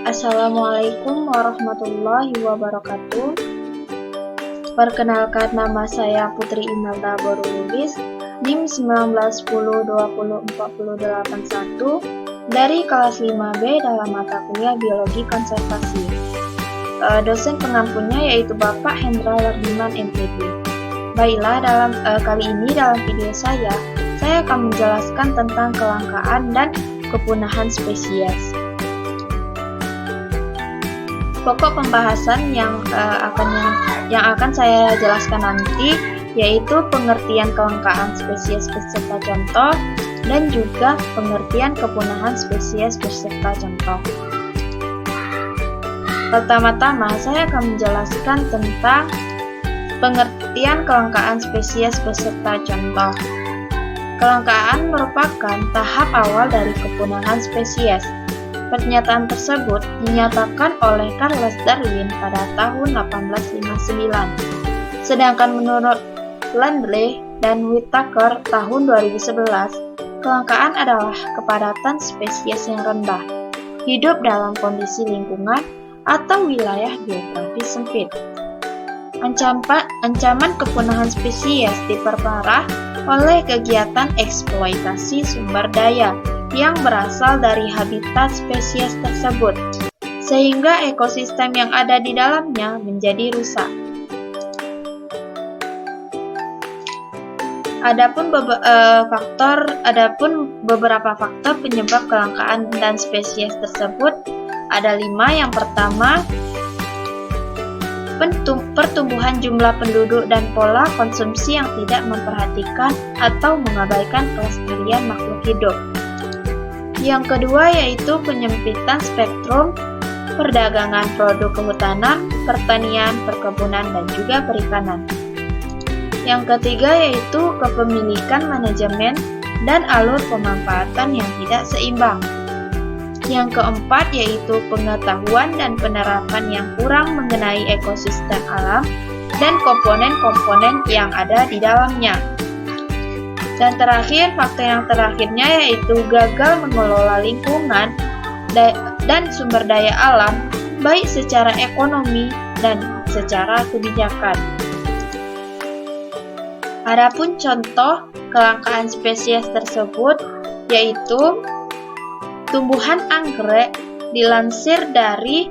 Assalamualaikum warahmatullahi wabarakatuh. Perkenalkan, nama saya Putri Imelda Borulubis, NIM 1910204081 dari kelas 5B dalam mata kuliah Biologi Konservasi. Dosen pengampunya yaitu Bapak Hendra Wardiman MPD. Baiklah, kali ini dalam video saya akan menjelaskan tentang kelangkaan dan kepunahan spesies. Pokok pembahasan yang akan saya jelaskan nanti yaitu pengertian kelangkaan spesies beserta contoh dan juga pengertian kepunahan spesies beserta contoh. Pertama-tama saya akan menjelaskan tentang pengertian kelangkaan spesies beserta contoh. Kelangkaan merupakan tahap awal dari kepunahan spesies. Pernyataan tersebut dinyatakan oleh Charles Darwin pada tahun 1859. Sedangkan menurut Landley dan Whittaker tahun 2011, kelangkaan adalah kepadatan spesies yang rendah, hidup dalam kondisi lingkungan atau wilayah geografis sempit. Ancaman kepunahan spesies diperparah oleh kegiatan eksploitasi sumber daya yang berasal dari habitat spesies tersebut, sehingga ekosistem yang ada di dalamnya menjadi rusak. Adapun beberapa faktor penyebab kelangkaan dan spesies tersebut ada 5. Yang pertama, pertumbuhan jumlah penduduk dan pola konsumsi yang tidak memperhatikan atau mengabaikan kelestarian makhluk hidup. Yang kedua yaitu penyempitan spektrum perdagangan produk kehutanan, pertanian, perkebunan, dan juga perikanan. Yang ketiga yaitu kepemilikan manajemen dan alur pemanfaatan yang tidak seimbang. Yang keempat yaitu pengetahuan dan penerapan yang kurang mengenai ekosistem alam dan komponen-komponen yang ada di dalamnya. Dan terakhir, faktor yang terakhirnya yaitu gagal mengelola lingkungan dan sumber daya alam, baik secara ekonomi dan secara kebijakan. Adapun contoh kelangkaan spesies tersebut yaitu tumbuhan anggrek. Dilansir dari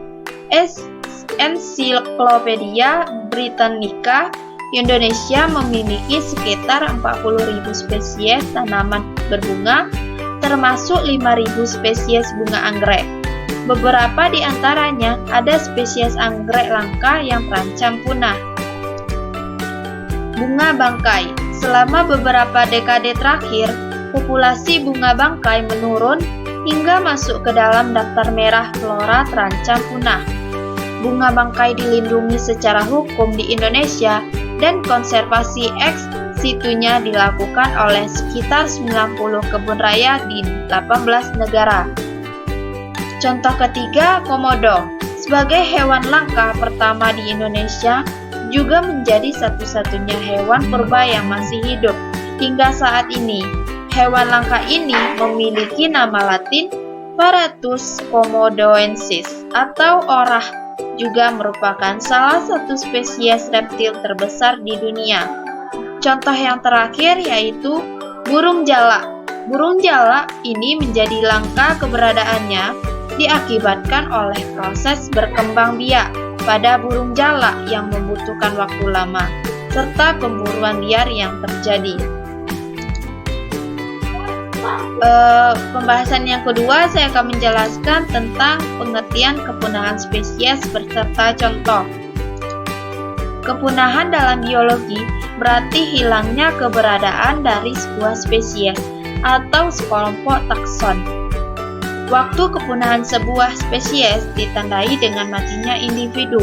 Encyclopedia Britannica, Indonesia memiliki sekitar 40.000 spesies tanaman berbunga, termasuk 5.000 spesies bunga anggrek. Beberapa di antaranya ada spesies anggrek langka yang terancam punah. Bunga bangkai. Selama beberapa dekade terakhir, populasi bunga bangkai menurun hingga masuk ke dalam daftar merah flora terancam punah. Bunga bangkai dilindungi secara hukum di Indonesia dan konservasi ex situnya dilakukan oleh sekitar 90 kebun raya di 18 negara. Contoh ketiga, komodo. Sebagai hewan langka pertama di Indonesia, juga menjadi satu-satunya hewan purba yang masih hidup hingga saat ini. Hewan langka ini memiliki nama latin Paratus komodoensis atau orah, juga merupakan salah satu spesies reptil terbesar di dunia. Contoh yang terakhir yaitu burung jalak. Burung jalak ini menjadi langka keberadaannya diakibatkan oleh proses berkembang biak pada burung jalak yang membutuhkan waktu lama, serta pemburuan liar yang terjadi. Pembahasan yang kedua saya akan menjelaskan tentang pengertian kepunahan spesies beserta contoh. Kepunahan dalam biologi berarti hilangnya keberadaan dari sebuah spesies atau sekelompok takson. Waktu kepunahan sebuah spesies ditandai dengan matinya individu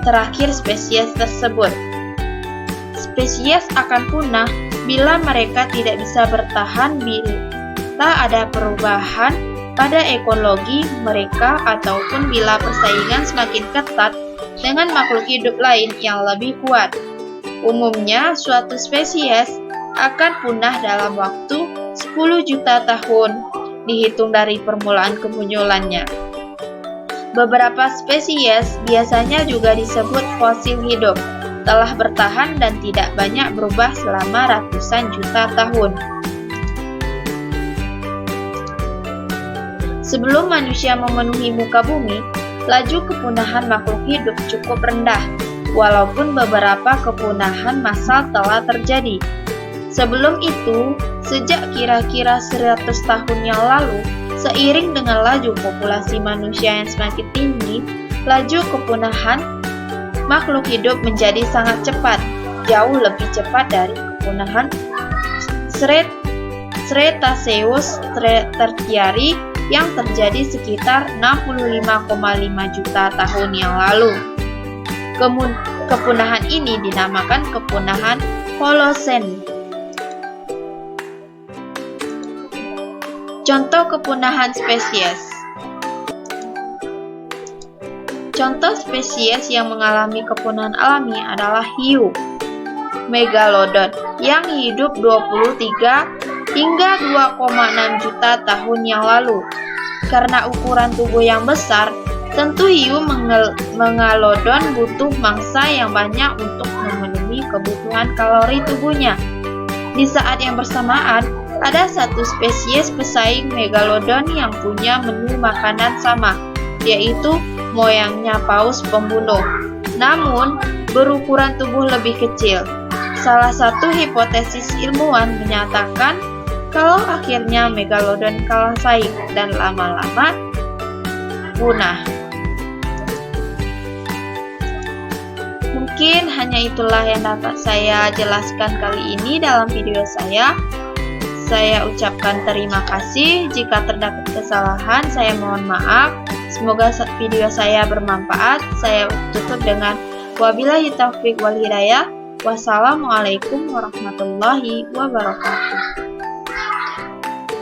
terakhir spesies tersebut. Spesies akan punah bila mereka tidak bisa bertahan bila ada perubahan pada ekologi mereka ataupun bila persaingan semakin ketat dengan makhluk hidup lain yang lebih kuat. Umumnya, suatu spesies akan punah dalam waktu 10 juta tahun dihitung dari permulaan kemunculannya. Beberapa spesies biasanya juga disebut fosil hidup, telah bertahan dan tidak banyak berubah selama ratusan juta tahun. Sebelum manusia memenuhi muka bumi, laju kepunahan makhluk hidup cukup rendah, walaupun beberapa kepunahan massal telah terjadi. Sebelum itu, sejak kira-kira 100 tahun yang lalu, seiring dengan laju populasi manusia yang semakin tinggi, laju kepunahan makhluk hidup menjadi sangat cepat, jauh lebih cepat dari kepunahan Cretaceous tertiary yang terjadi sekitar 65,5 juta tahun yang lalu. Kepunahan ini dinamakan kepunahan Holocene. Contoh kepunahan spesies. Contoh spesies yang mengalami kepunahan alami adalah hiu, Megalodon, yang hidup 23 hingga 2,6 juta tahun yang lalu. Karena ukuran tubuh yang besar, tentu hiu Megalodon butuh mangsa yang banyak untuk memenuhi kebutuhan kalori tubuhnya. Di saat yang bersamaan, ada satu spesies pesaing Megalodon yang punya menu makanan sama, yaitu moyangnya paus pembunuh, namun berukuran tubuh lebih kecil. Salah satu hipotesis ilmuwan menyatakan kalau akhirnya Megalodon kalah saing dan lama-lama punah. Mungkin hanya itulah yang dapat saya jelaskan kali ini dalam video saya. Saya ucapkan terima kasih. Jika terdapat kesalahan, saya mohon maaf. Semoga video saya bermanfaat. Saya tutup dengan wabillahi taufiq wal hidayah. Wassalamualaikum warahmatullahi wabarakatuh.